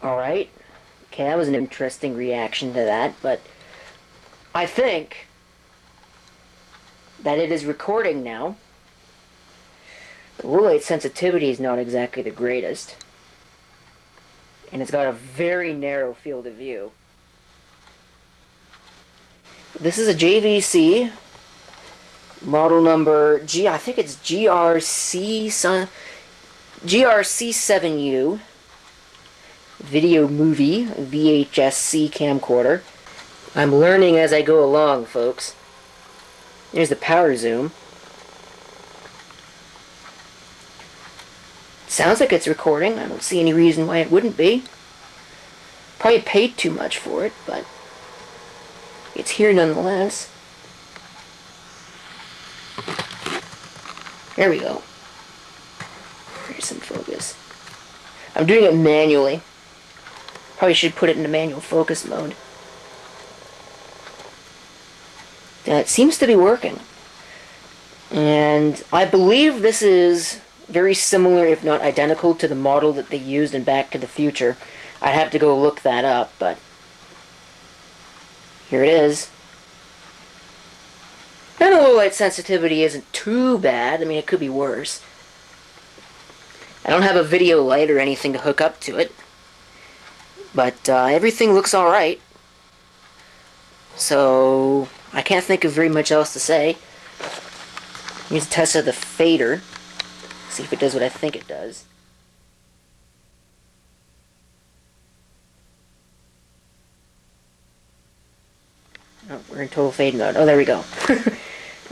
Alright. Okay, that was an interesting reaction to that, but I think that it is recording now. The low light sensitivity is not exactly the greatest, and it's got a very narrow field of view. This is a JVC model number I think it's GR-C7U video movie VHS-C camcorder. I'm learning as I go along, folks. Here's the power zoom. Sounds like it's recording. I don't see any reason why it wouldn't be. Probably paid too much for it, but it's here nonetheless. There we go. Here's some focus. I'm doing it manually. Probably should put it into manual focus mode. That seems to be working. And I believe this is very similar, if not identical, to the model that they used in Back to the Future. I'd have to go look that up, but here it is. And the low light sensitivity isn't too bad. I mean, it could be worse. I don't have a video light or anything to hook up to it, but everything looks alright. So I can't think of very much else to say. Here's a test of the fader. See if it does what I think it does. Oh, we're in total fade mode. Oh, there we go.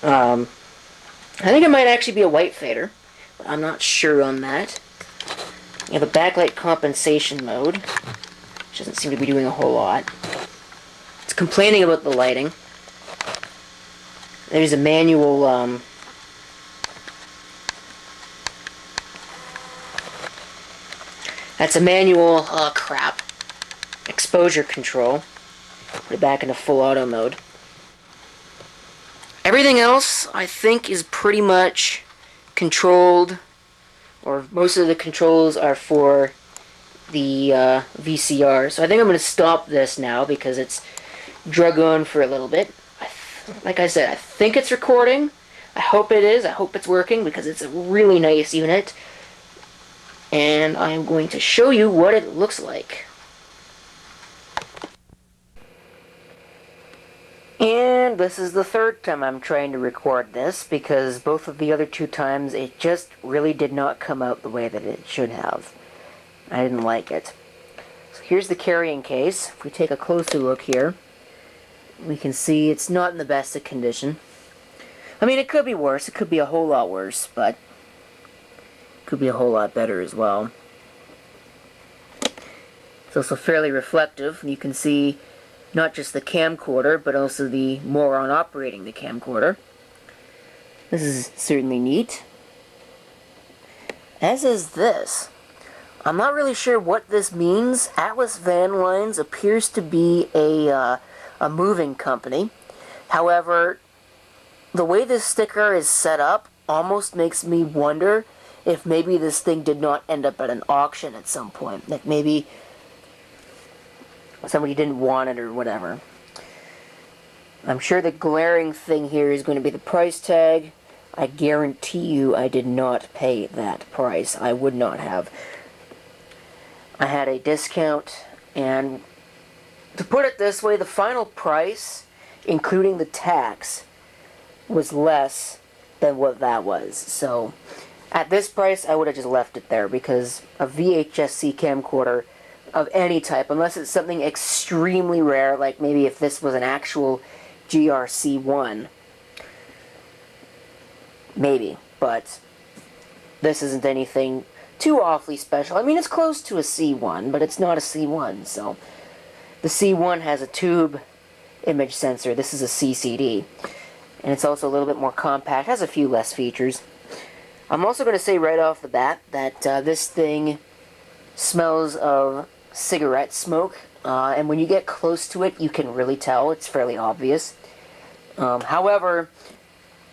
I think it might actually be a white fader, but I'm not sure on that. You have a backlight compensation mode, which doesn't seem to be doing a whole lot. It's complaining about the lighting. There's a manual, that's a manual, crap, exposure control. Put it back into full auto mode. Everything else, I think, is pretty much controlled, or most of the controls are for the VCR. So I think I'm going to stop this now because it's drug on for a little bit. Like I said, I think it's recording. I hope it is. I hope it's working because it's a really nice unit. And I'm going to show you what it looks like. And this is the third time I'm trying to record this, because both of the other two times it just really did not come out the way that it should have. I didn't like it. So here's the carrying case. If we take a closer look here, we can see it's not in the best of condition. I mean, it could be worse. It could be a whole lot worse, but it could be a whole lot better as well. It's also fairly reflective. You can see not just the camcorder, but also the moron operating the camcorder. This is certainly neat. As is this. I'm not really sure what this means. Atlas Van Lines appears to be a moving company. However, the way this sticker is set up almost makes me wonder if maybe this thing did not end up at an auction at some point. Like maybe somebody didn't want it or whatever. I'm sure the glaring thing here is going to be the price tag. I guarantee you I did not pay that price. I would not have. I had a discount, and to put it this way, the final price, including the tax, was less than what that was. So at this price, I would have just left it there, because a VHS-C camcorder of any type, unless it's something extremely rare, like maybe if this was an actual GR-C1, maybe, but this isn't anything too awfully special. I mean, it's close to a C1, but it's not a C1, so the C1 has a tube image sensor. This is a CCD, and it's also a little bit more compact, has a few less features. I'm also going to say right off the bat that this thing smells of cigarette smoke, and when you get close to it, you can really tell. It's fairly obvious. However,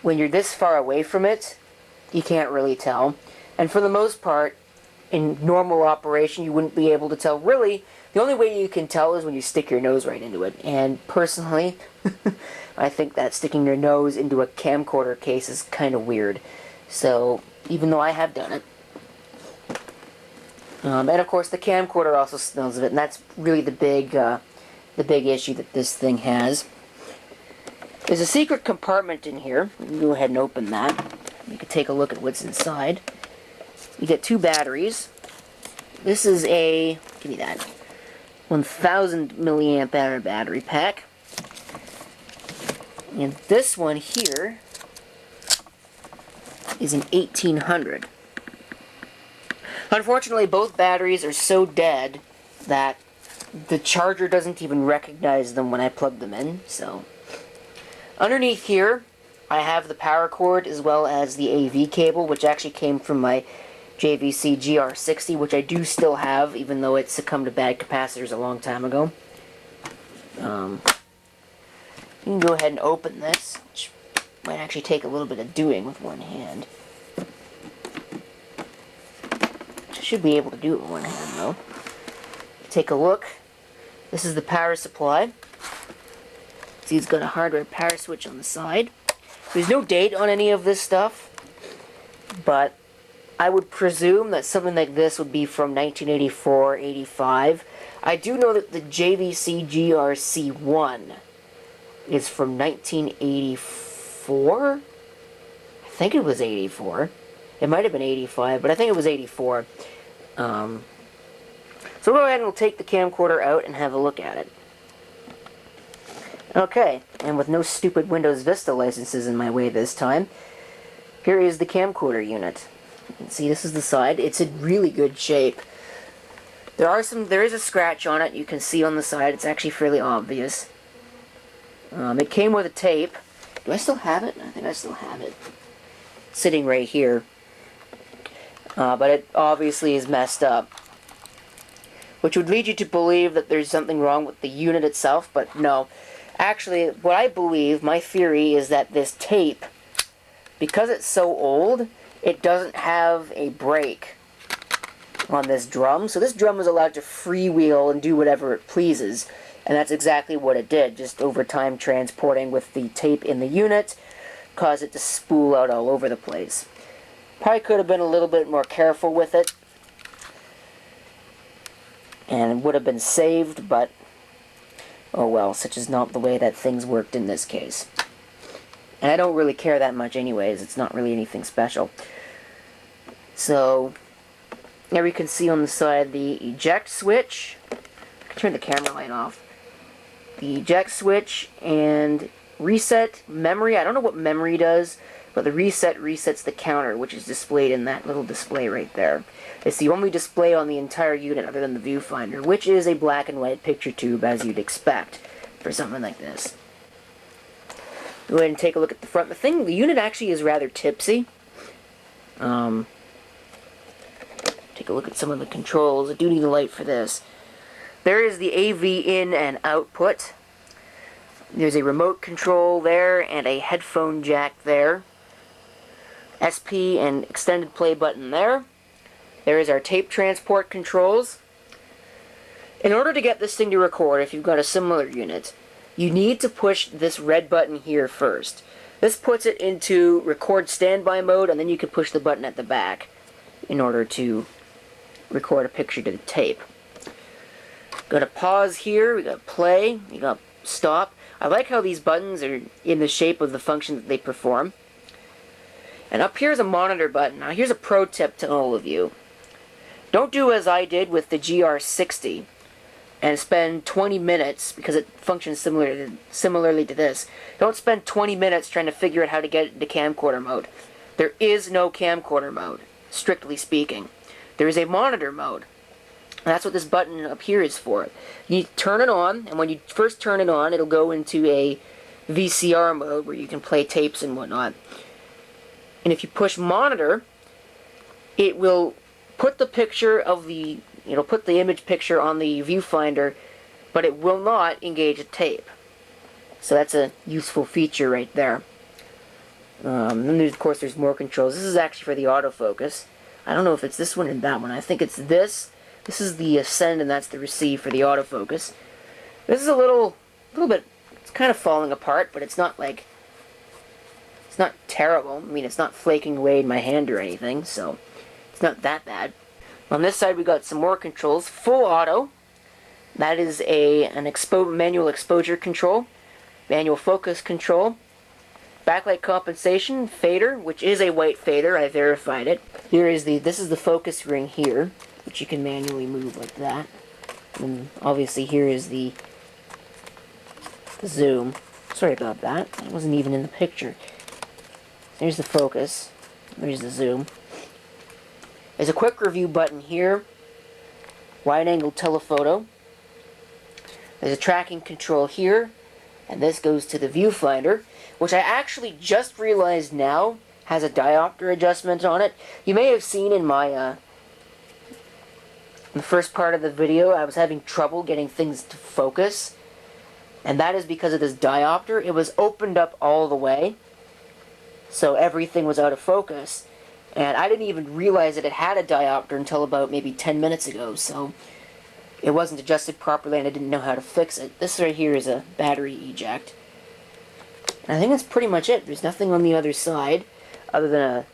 when you're this far away from it, you can't really tell. And for the most part, in normal operation, you wouldn't be able to tell. Really, the only way you can tell is when you stick your nose right into it. And personally, I think that sticking your nose into a camcorder case is kind of weird. So, even though I have done it. And of course, the camcorder also smells of it, and that's really the big issue that this thing has. There's a secret compartment in here. We can go ahead and open that. You can take a look at what's inside. You get 2 batteries. This is a, give me that, 1000 milliamp hour battery pack. And this one here is an 1800. Unfortunately, both batteries are so dead that the charger doesn't even recognize them when I plug them in. So, underneath here, I have the power cord as well as the AV cable, which actually came from my JVC GR-60, which I do still have, even though it succumbed to bad capacitors a long time ago. You can go ahead and open this, which might actually take a little bit of doing with one hand. Should be able to do it with one hand, though. Take a look. This is the power supply. See, it's got a hardware power switch on the side. There's no date on any of this stuff, but I would presume that something like this would be from 1984, 85. I do know that the JVC GR-C1 is from 1984. I think it was 84. It might have been 85, but I think it was 84. So we'll go ahead and we'll take the camcorder out and have a look at it. Okay, and with no stupid Windows Vista licenses in my way this time, here is the camcorder unit. You can see this is the side. It's in really good shape. There is a scratch on it. You can see on the side. It's actually fairly obvious. It came with a tape. Do I still have it? I think I still have it. It's sitting right here. But it obviously is messed up. Which would lead you to believe that there's something wrong with the unit itself, but no. Actually, what I believe, my theory, is that this tape, because it's so old, it doesn't have a brake on this drum. So this drum is allowed to freewheel and do whatever it pleases. And that's exactly what it did. Just over time transporting with the tape in the unit caused it to spool out all over the place. Probably could have been a little bit more careful with it, and it would have been saved, but oh well, such is not the way that things worked in this case. And I don't really care that much anyways, it's not really anything special. So, there you can see on the side the eject switch. I can turn the camera light off. The eject switch and reset memory. I don't know what memory does, but the reset resets the counter, which is displayed in that little display right there. It's the only display on the entire unit other than the viewfinder, which is a black and white picture tube, as you'd expect for something like this. Go ahead and take a look at the front. The unit actually is rather tipsy. Take a look at some of the controls. I do need a light for this. There is the AV in and output. There's a remote control there and a headphone jack there. SP and extended play button there. There is our tape transport controls. In order to get this thing to record, if you've got a similar unit, you need to push this red button here first. This puts it into record standby mode, and then you can push the button at the back in order to record a picture to the tape. Got a pause here, we got play, we got stop. I like how these buttons are in the shape of the function that they perform. And up here's a monitor button. Now here's a pro tip to all of you. Don't do as I did with the GR-60 and spend 20 minutes, because it functions similarly to this. Don't spend 20 minutes trying to figure out how to get it into camcorder mode. There is no camcorder mode, strictly speaking. There is a monitor mode. And that's what this button up here is for. You turn it on, and when you first turn it on, it'll go into a VCR mode where you can play tapes and whatnot. And if you push monitor, it will put the picture of the, it'll put the image picture on the viewfinder, but it will not engage a tape. So that's a useful feature right there. Then of course there's more controls. This is actually for the autofocus. I don't know if it's this one or that one. I think it's this. This is the send and that's the receive for the autofocus. This is a little bit, it's kind of falling apart, but it's not like, it's not terrible. I mean, it's not flaking away in my hand or anything, so it's not that bad. On this side, we got some more controls. Full auto. That is an manual exposure control, manual focus control, backlight compensation, fader, which is a white fader. I verified it. This is the focus ring here, which you can manually move like that. And obviously here is the zoom. Sorry about that. That wasn't even in the picture. There's the focus. There's the zoom. There's a quick review button here. Wide angle telephoto. There's a tracking control here. And this goes to the viewfinder, which I actually just realized now has a diopter adjustment on it. You may have seen in my in the first part of the video, I was having trouble getting things to focus. And that is because of this diopter. It was opened up all the way, so everything was out of focus. And I didn't even realize that it had a diopter until about maybe 10 minutes ago, so it wasn't adjusted properly and I didn't know how to fix it. This right here is a battery eject. And I think that's pretty much it. There's nothing on the other side other than a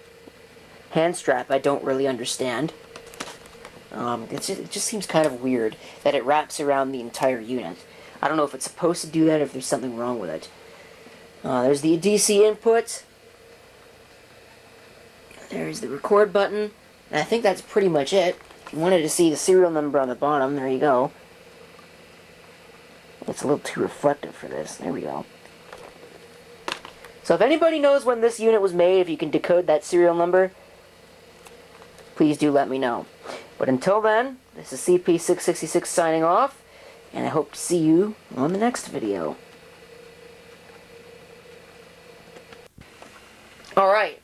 hand strap I don't really understand. It just seems kind of weird that it wraps around the entire unit. I don't know if it's supposed to do that or if there's something wrong with it. There's the DC input. There's the record button. And I think that's pretty much it. If you wanted to see the serial number on the bottom, there you go. It's a little too reflective for this. There we go. So if anybody knows when this unit was made, if you can decode that serial number, please do let me know. But until then, this is CP666 signing off, and I hope to see you on the next video. Alright.